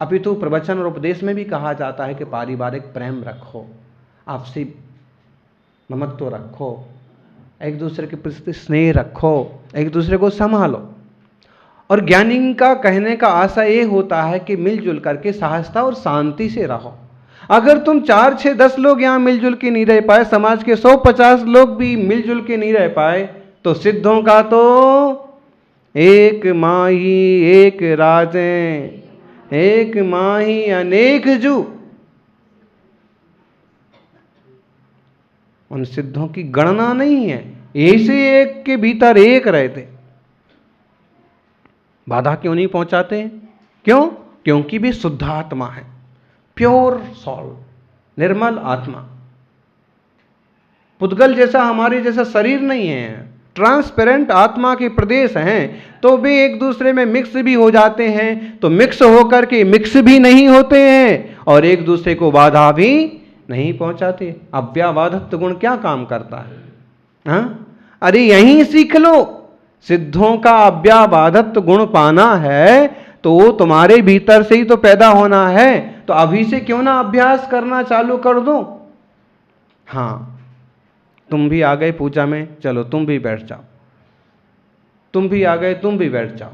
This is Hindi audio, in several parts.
अपितु प्रवचन और उपदेश में भी कहा जाता है कि पारिवारिक प्रेम रखो, आपसी ममत्व रखो, एक दूसरे के प्रति स्नेह रखो, एक दूसरे को संभालो। और ज्ञानी का कहने का आशा ये होता है कि मिलजुल करके सहजता और शांति से रहो। अगर तुम 4, 6, 10 लोग यहाँ मिलजुल के नहीं रह पाए, समाज के 150 लोग भी मिलजुल के नहीं रह पाए, तो सिद्धों का तो एक माही एक राजें, एक माही अनेक जू। उन सिद्धों की गणना नहीं है, ऐसे एक के भीतर एक रहते। बाधा क्यों नहीं पहुंचाते हैं? क्यों? क्योंकि वे शुद्ध आत्मा है, प्योर सोल, निर्मल आत्मा। पुद्गल जैसा हमारे जैसा शरीर नहीं है, ट्रांसपेरेंट आत्मा के प्रदेश हैं, तो वे एक दूसरे में मिक्स भी हो जाते हैं, तो मिक्स होकर के मिक्स भी नहीं होते हैं और एक दूसरे को बाधा भी नहीं पहुंचाते। अव्याबाधत्व गुण क्या काम करता है? हाँ, अरे यहीं सीख लो। सिद्धों का अव्याबाधत्व गुण पाना है तो तुम्हारे भीतर से ही तो पैदा होना है, तो अभी से क्यों ना अभ्यास करना चालू कर दो। हाँ, तुम भी आ गए पूजा में, चलो तुम भी बैठ जाओ, तुम भी आ गए, तुम भी बैठ जाओ।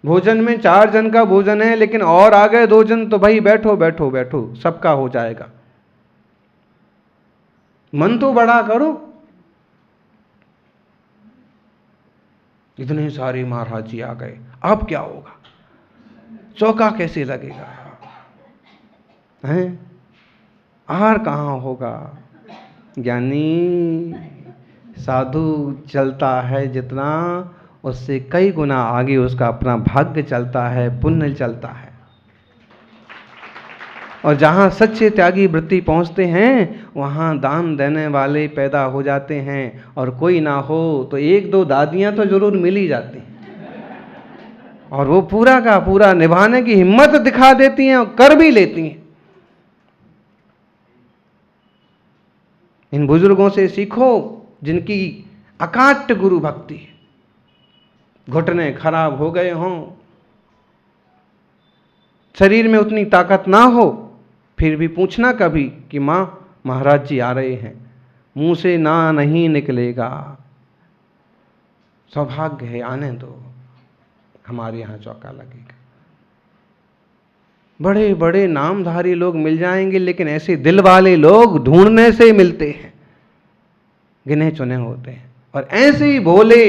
भोजन में 4 जन का भोजन है, लेकिन और आ गए 2 जन, तो भाई बैठो बैठो बैठो, सबका हो जाएगा। मन तो बड़ा करो। इतने सारे महाराज जी आ गए, अब क्या होगा? चौका कैसे लगेगा? हैं? आहार कहाँ होगा? ज्ञानी साधु चलता है जितना, उससे कई गुना आगे उसका अपना भाग्य चलता है, पुण्य चलता है। और जहाँ सच्चे त्यागी वृत्ति पहुँचते हैं, वहाँ दान देने वाले पैदा हो जाते हैं। और कोई ना हो तो 1-2 दादियाँ तो जरूर मिल ही जाती हैं, और वो पूरा का पूरा निभाने की हिम्मत दिखा देती हैं और कर भी लेती हैं। इन बुजुर्गों से सीखो जिनकी अकाट्य गुरु भक्ति है। घुटने खराब हो गए हों, शरीर में उतनी ताकत ना हो, फिर भी पूछना कभी कि माँ महाराज जी आ रहे हैं, मुंह से ना नहीं निकलेगा, सौभाग्य है, आने दो, हमारे यहाँ चौका लगेगा। बड़े बड़े नामधारी लोग मिल जाएंगे, लेकिन ऐसे दिल वाले लोग ढूंढने से मिलते हैं, गिने चुने होते हैं। और ऐसे ही भोले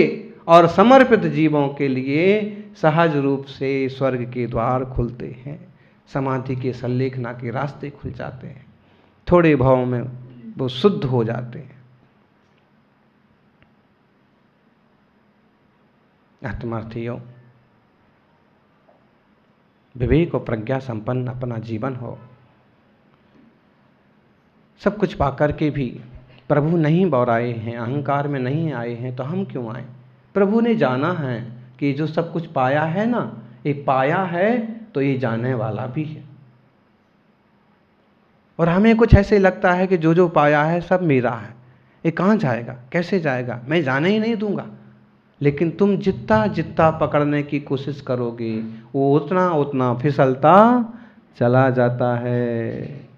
और समर्पित जीवों के लिए सहज रूप से स्वर्ग के द्वार खुलते हैं, समाधि के संलेखना के रास्ते खुल जाते हैं, थोड़े भाव में वो शुद्ध हो जाते हैं। आत्मार्थियों, विवेक और प्रज्ञा संपन्न अपना जीवन हो। सब कुछ पाकर के भी प्रभु नहीं बौराए हैं, अहंकार में नहीं आए हैं, तो हम क्यों आए? प्रभु ने जाना है कि जो सब कुछ पाया है ना, ये पाया है तो ये जाने वाला भी है। और हमें कुछ ऐसे लगता है कि जो जो पाया है सब मेरा है, ये कहाँ जाएगा, कैसे जाएगा, मैं जाने ही नहीं दूंगा। लेकिन तुम जितना जितना पकड़ने की कोशिश करोगे, वो उतना उतना फिसलता चला जाता है।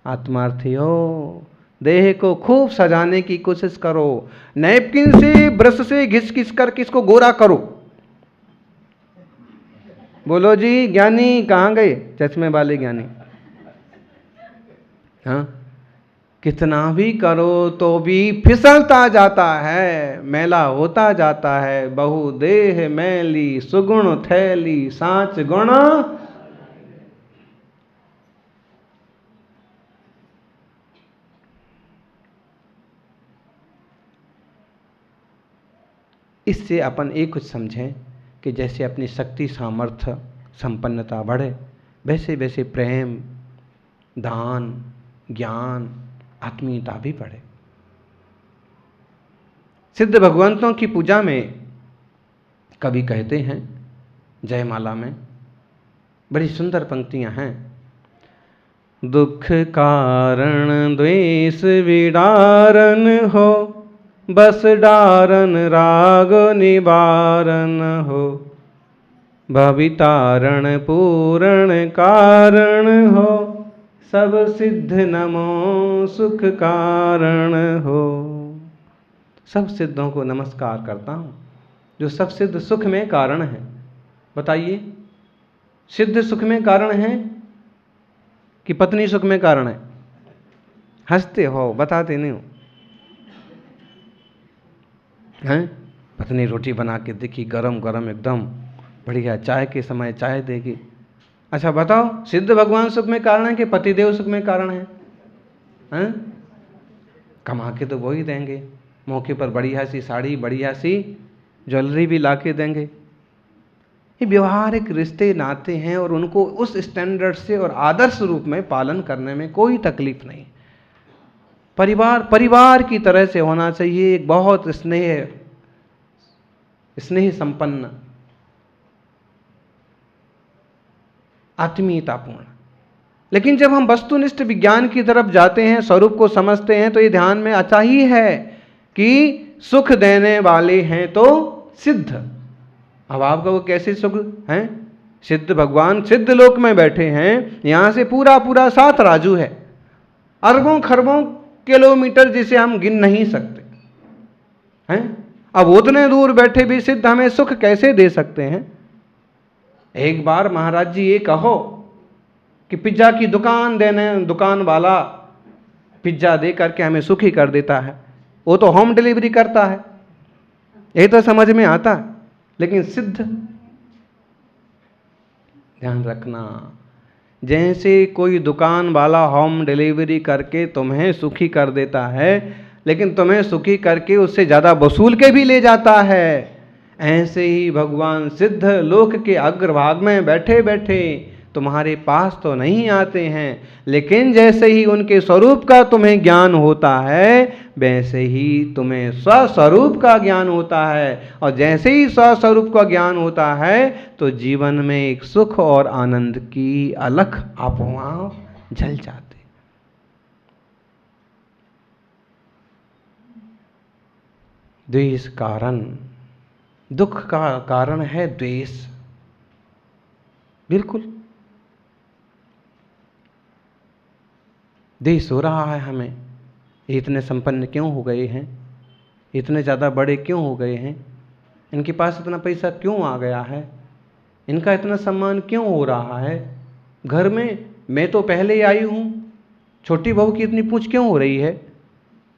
आत्मार्थियों, देह को खूब सजाने की कोशिश करो, नैपकिन से ब्रश से घिस घिस करके इसको गोरा करो। बोलो जी, ज्ञानी कहाँ गए? चश्मे वाले ज्ञानी। हाँ, कितना भी करो तो भी फिसलता जाता है, मैला होता जाता है। बहु देह मैली सुगुण थैली, सांच गुण। इससे अपन एक कुछ समझें कि जैसे अपनी शक्ति सामर्थ्य संपन्नता बढ़े, वैसे वैसे प्रेम, दान, ज्ञान, आत्मीयता भी बढ़े। सिद्ध भगवंतों की पूजा में कवि कहते हैं, जयमाला में बड़ी सुंदर पंक्तियां हैं। दुख कारण द्वेष विडारन हो, बस डारन राग निवारन हो। भवितारण पूर्ण कारण हो, सब सिद्ध नमो सुख कारण हो। सब सिद्धों को नमस्कार करता हूँ जो सब सिद्ध सुख में कारण है। बताइए, सिद्ध सुख में कारण है कि पत्नी सुख में कारण है? हंसते हो, बताते नहीं हो। हैं? पत्नी रोटी बना के देखी, गरम गरम एकदम बढ़िया, चाय के समय चाय देगी। अच्छा बताओ, सिद्ध भगवान सुख में कारण है कि पतिदेव सुख में कारण है? हैं? कमा के तो वही देंगे, मौके पर बढ़िया सी साड़ी, बढ़िया सी ज्वेलरी भी ला के देंगे। ये व्यवहारिक रिश्ते नाते हैं और उनको उस स्टैंडर्ड से और आदर्श रूप में पालन करने में कोई तकलीफ नहीं। परिवार परिवार की तरह से होना चाहिए, एक बहुत स्नेह संपन्न, आत्मीयतापूर्ण। लेकिन जब हम वस्तुनिष्ठ विज्ञान की तरफ जाते हैं, स्वरूप को समझते हैं, तो ये ध्यान में आता ही है कि सुख देने वाले हैं तो सिद्ध। अब आपका वो कैसे सुख हैं? सिद्ध भगवान सिद्ध लोक में बैठे हैं, यहां से पूरा पूरा 7 राजू है, अरबों खरबों किलोमीटर जिसे हम गिन नहीं सकते हैं। अब उतने दूर बैठे भी सिद्ध हमें सुख कैसे दे सकते हैं? एक बार महाराज जी ये कहो कि पिज्जा की दुकान वाला पिज्जा दे करके हमें सुखी कर देता है, वो तो होम डिलीवरी करता है, ये तो समझ में आता है। लेकिन सिद्ध, ध्यान रखना, जैसे कोई दुकान वाला होम डिलीवरी करके तुम्हें सुखी कर देता है, लेकिन तुम्हें सुखी करके उससे ज़्यादा वसूल के भी ले जाता है, ऐसे ही भगवान सिद्ध लोक के अग्रभाग में बैठे बैठे तुम्हारे पास तो नहीं आते हैं, लेकिन जैसे ही उनके स्वरूप का तुम्हें ज्ञान होता है, वैसे ही तुम्हें स्वस्वरूप का ज्ञान होता है। और जैसे ही स्वस्वरूप का ज्ञान होता है तो जीवन में एक सुख और आनंद की अलख आपोआप झल जाते। द्वेष कारण, दुख का कारण है द्वेष, बिल्कुल द्वेष हो रहा है हमें। इतने संपन्न क्यों हो गए हैं? इतने ज़्यादा बड़े क्यों हो गए हैं? इनके पास इतना पैसा क्यों आ गया है? इनका इतना सम्मान क्यों हो रहा है? घर में मैं तो पहले ही आई हूँ, छोटी बहू की इतनी पूछ क्यों हो रही है?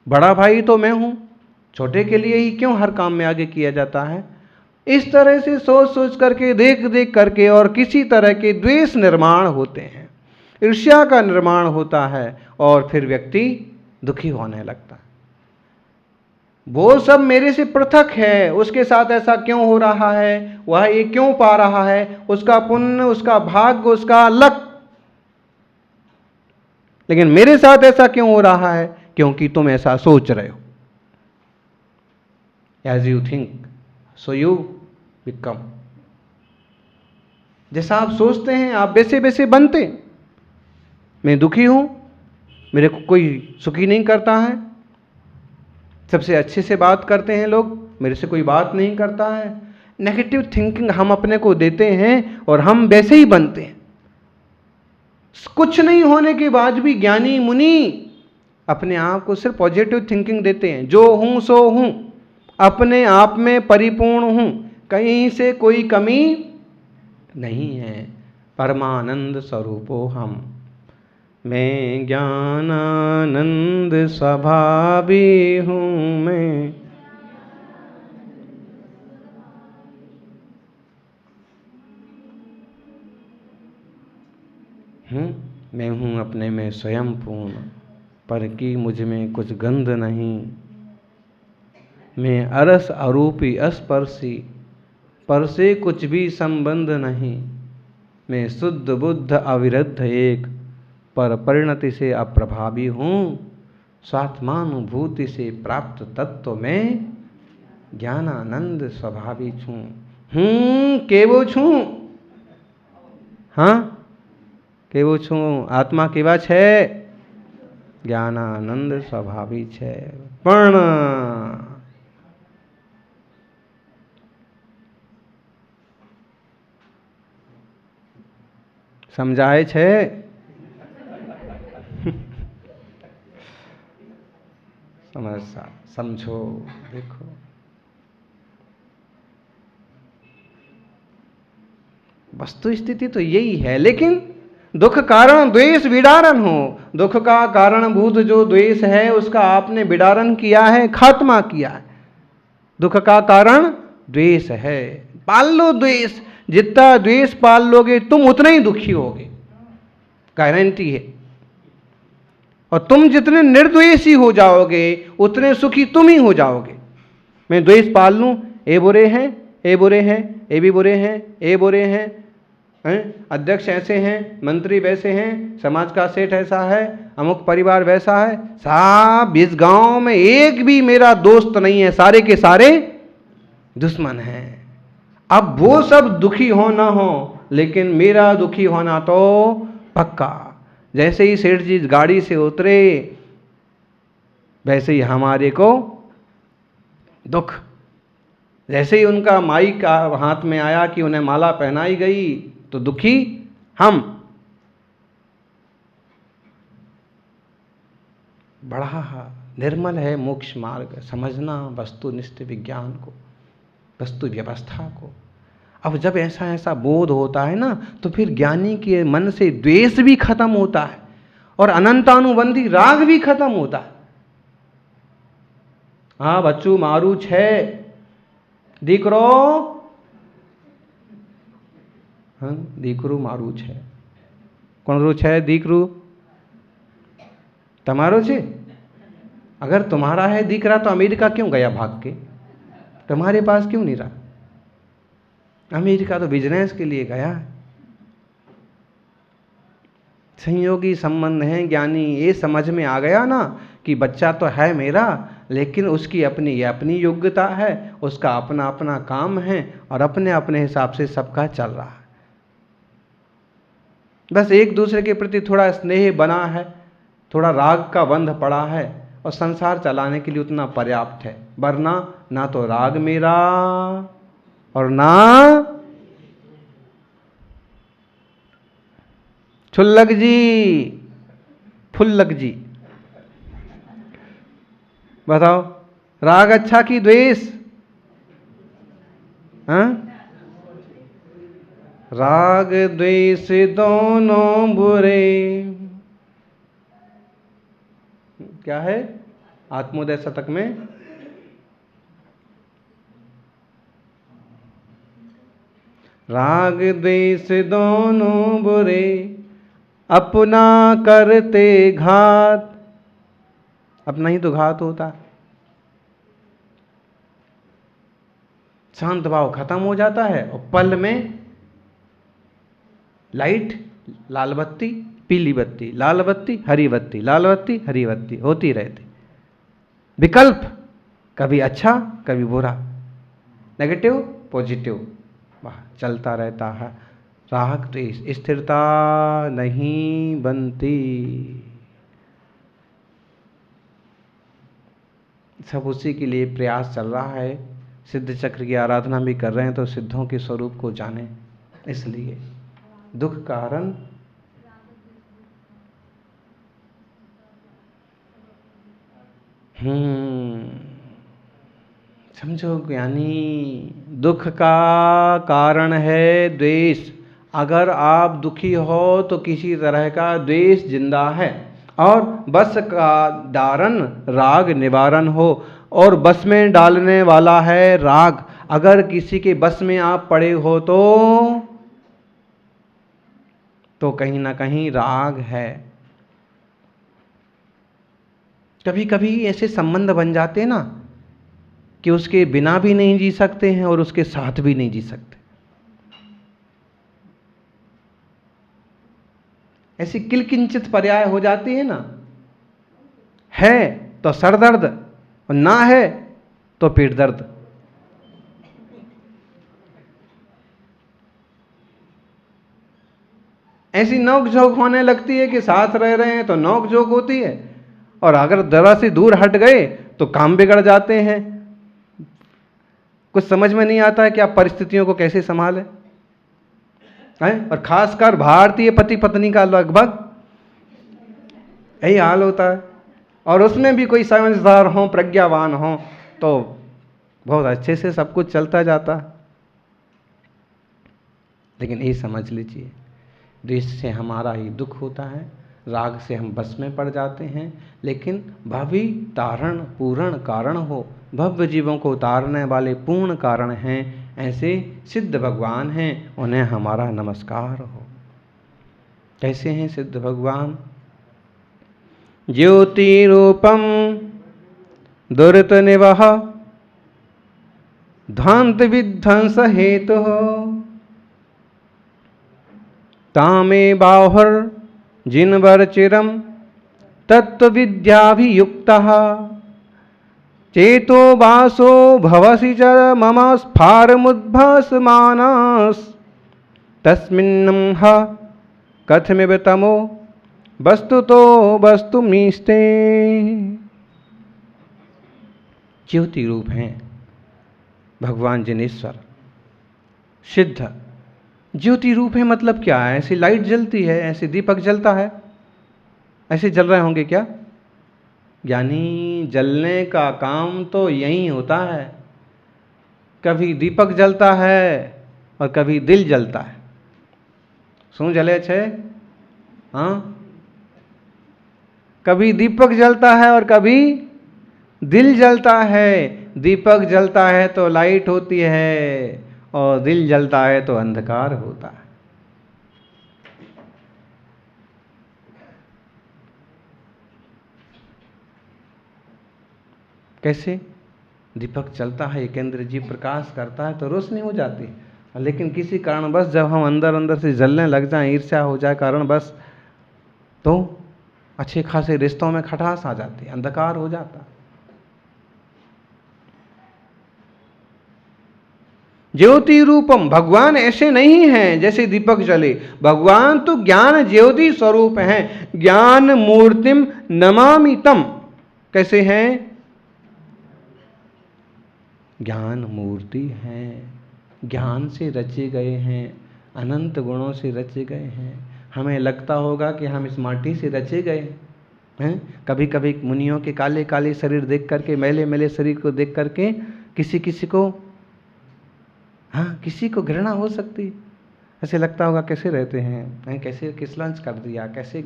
बड़ा भाई तो मैं हूँ, छोटे के लिए ही क्यों हर काम में आगे किया जाता है? इस तरह से सोच सोच करके, देख देख करके, और किसी तरह के द्वेष निर्माण होते हैं, ईर्ष्या का निर्माण होता है, और फिर व्यक्ति दुखी होने लगता है। वो सब मेरे से पृथक है, उसके साथ ऐसा क्यों हो रहा है, वह ये क्यों पा रहा है, उसका पुण्य, उसका भाग्य, उसका लक, लेकिन मेरे साथ ऐसा क्यों हो रहा है? क्योंकि तुम ऐसा सोच रहे हो। As you think, so you become. जैसा आप सोचते हैं आप वैसे वैसे बनते। मैं दुखी हूं, मेरे को कोई सुखी नहीं करता है, सबसे अच्छे से बात करते हैं लोग, मेरे से कोई बात नहीं करता है। नेगेटिव थिंकिंग हम अपने को देते हैं और हम वैसे ही बनते हैं। कुछ नहीं होने के बाद भी ज्ञानी मुनि अपने आप को सिर्फ पॉजिटिव थिंकिंग देते हैं। जो हूं सो हूं, अपने आप में परिपूर्ण हूं, कहीं से कोई कमी नहीं है। परमानंद स्वरूपो हम, मैं ज्ञानानंद स्वभावी हूं। मैं हूं अपने में स्वयं पूर्ण, पर कि मुझ में कुछ गंध नहीं। मैं अरस अरूपी अस्पर्शी, पर से कुछ भी संबंध नहीं। मैं शुद्ध बुद्ध अविरुद्ध एक, पर परिणति से अप्रभावी हूँ। स्वात्मानुभूति से प्राप्त तत्व में ज्ञानानंद स्वभावी छूँ। केवो छूँ? हाँ, केवो छूँ? आत्मा केवा छे? ज्ञानानंद स्वभावी छे। पण समझाए छे? समझा, समझो, देखो। वस्तु स्थिति तो यही है, लेकिन दुख कारण द्वेष विडारन हो। दुख का कारणभूत जो द्वेष है उसका आपने विडारन किया है, खात्मा किया है। दुख का कारण द्वेष है, पाल लो द्वेष। जितना द्वेष पाल लोगे तुम उतना ही दुखी होगे, गारंटी है। और तुम जितने निर्द्वेषी हो जाओगे उतने सुखी तुम ही हो जाओगे। मैं द्वेष पाल लूं, ये बुरे हैं, ये बुरे हैं, ये भी बुरे हैं, ये बुरे हैं, अध्यक्ष ऐसे हैं, मंत्री वैसे हैं, समाज का सेठ ऐसा है, अमुक परिवार वैसा है। साहब इस गांव में एक भी मेरा दोस्त नहीं है, सारे के सारे दुश्मन हैं। अब वो सब दुखी हो ना हो, लेकिन मेरा दुखी होना तो पक्का। जैसे ही सेठ जी गाड़ी से उतरे वैसे ही हमारे को दुख। जैसे ही उनका माई का हाथ में आया कि उन्हें माला पहनाई गई तो दुखी हम। बड़ा निर्मल है मोक्ष मार्ग, समझना वस्तुनिष्ठ विज्ञान को, वस्तु व्यवस्था को। अब जब ऐसा ऐसा बोध होता है ना, तो फिर ज्ञानी के मन से द्वेष भी खत्म होता है और अनंतानुबंधी राग भी खत्म होता है। हाँ बच्चू मारू छे दीकरो, हाँ दीकरू मारू छे। कोण छे दीकरू? तमारो छे? अगर तुम्हारा है दीकरा तो अमेरिका क्यों गया भाग के? तुम्हारे पास क्यों नहीं रहा? अमेरिका तो बिजनेस के लिए गया है। संयोगी संबंध है ज्ञानी, ये समझ में आ गया ना कि बच्चा तो है मेरा, लेकिन उसकी अपनी योग्यता है, उसका अपना अपना काम है और अपने अपने हिसाब से सबका चल रहा है। बस एक दूसरे के प्रति थोड़ा स्नेह बना है, थोड़ा राग का बंध पड़ा है और संसार चलाने के लिए उतना पर्याप्त है। वरना ना तो राग मेरा और ना छुल्लक जी फुल्लक जी। बताओ राग अच्छा कि द्वेष? हाँ, राग द्वेष दोनों बुरे। क्या है आत्मोदय शतक में? राग द्वेष दोनों बुरे, अपना करते घात। अपना ही तो घात होता है। शांत भाव खत्म हो जाता है और पल में लाइट, लाल बत्ती पीली बत्ती, लाल बत्ती हरी बत्ती, लाल बत्ती हरी बत्ती होती रहती। विकल्प कभी अच्छा कभी बुरा, नेगेटिव पॉजिटिव, वाह चलता रहता है। राग द्वेष स्थिरता नहीं बनती। सब उसी के लिए प्रयास चल रहा है। सिद्ध चक्र की आराधना भी कर रहे हैं तो सिद्धों के स्वरूप को जाने। इसलिए दुख कारण समझो ज्ञानी, दुख का कारण है द्वेष। अगर आप दुखी हो तो किसी तरह का द्वेष जिंदा है, और बस का दारन राग निवारण हो, और बस में डालने वाला है राग। अगर किसी के बस में आप पड़े हो तो कहीं ना कहीं राग है। कभी कभी ऐसे संबंध बन जाते ना कि उसके बिना भी नहीं जी सकते हैं और उसके साथ भी नहीं जी सकते। ऐसी किलकिंचित पर्याय हो जाती है ना, है तो सर दर्द और ना है तो पेट दर्द। ऐसी नोक झोंक होने लगती है कि साथ रह रहे हैं तो नोक झोंक होती है, और अगर जरा से दूर हट गए तो काम बिगड़ जाते हैं। कुछ समझ में नहीं आता है कि आप परिस्थितियों को कैसे संभालें। है। और खासकर भारतीय पति पत्नी का लगभग यही हाल होता है। और उसमें भी कोई समझदार हो, प्रज्ञावान हो, तो बहुत अच्छे से सब कुछ चलता जाता है। लेकिन ये समझ लीजिए, द्वेष से हमारा ही दुख होता है, राग से हम बस में पड़ जाते हैं। लेकिन भवि तारण पूर्ण कारण हो, भव्य जीवों को उतारने वाले पूर्ण कारण हैं, ऐसे सिद्ध भगवान हैं, उन्हें हमारा नमस्कार हो। कैसे हैं सिद्ध भगवान? ज्योति रूपम दुरित निवह ध्वांत विध्वंस हेतु तामे बाहुर जिनवर चिरम तत्व विद्याभियुक्तः चेतो वासो भवसि च मम स्फारमुद्भासमानस् तस्मिन्नं ह कथमिव तमो वस्तुतो वस्तुमीस्ते। ज्योति रूप हैं भगवान जिनेश्वर, सिद्ध ज्योति रूप है। मतलब क्या है? ऐसी लाइट जलती है, ऐसे दीपक जलता है, ऐसे जल रहे होंगे क्या? यानी जलने का काम तो यही होता है। कभी दीपक जलता है और कभी दिल जलता है। શું जले छे? हाँ, कभी दीपक जलता है और कभी दिल जलता है। दीपक जलता है तो लाइट होती है, और दिल जलता है तो अंधकार होता है। कैसे? दीपक चलता है, एक इंद्र जी प्रकाश करता है तो रोशनी हो जाती है। लेकिन किसी कारणवश जब हम अंदर अंदर से जलने लग जाएं, ईर्ष्या हो जाए कारणवश, तो अच्छे खासे रिश्तों में खटास आ जाती है, अंधकार हो जाता। ज्योति रूपम, भगवान ऐसे नहीं हैं जैसे दीपक जले। भगवान तो ज्ञान ज्योति स्वरूप हैं। ज्ञान मूर्तिम नमामि तम। कैसे हैं? ज्ञान मूर्ति हैं, ज्ञान से रचे गए हैं, अनंत गुणों से रचे गए हैं। हमें लगता होगा कि हम इस माटी से रचे गए हैं। कभी कभी मुनियों के काले काले शरीर देख करके, मैले मैले शरीर को देख करके किसी किसी को, हाँ, किसी को घृणा हो सकती। ऐसे लगता होगा कैसे रहते हैं, कैसे किस लंच कर दिया, कैसे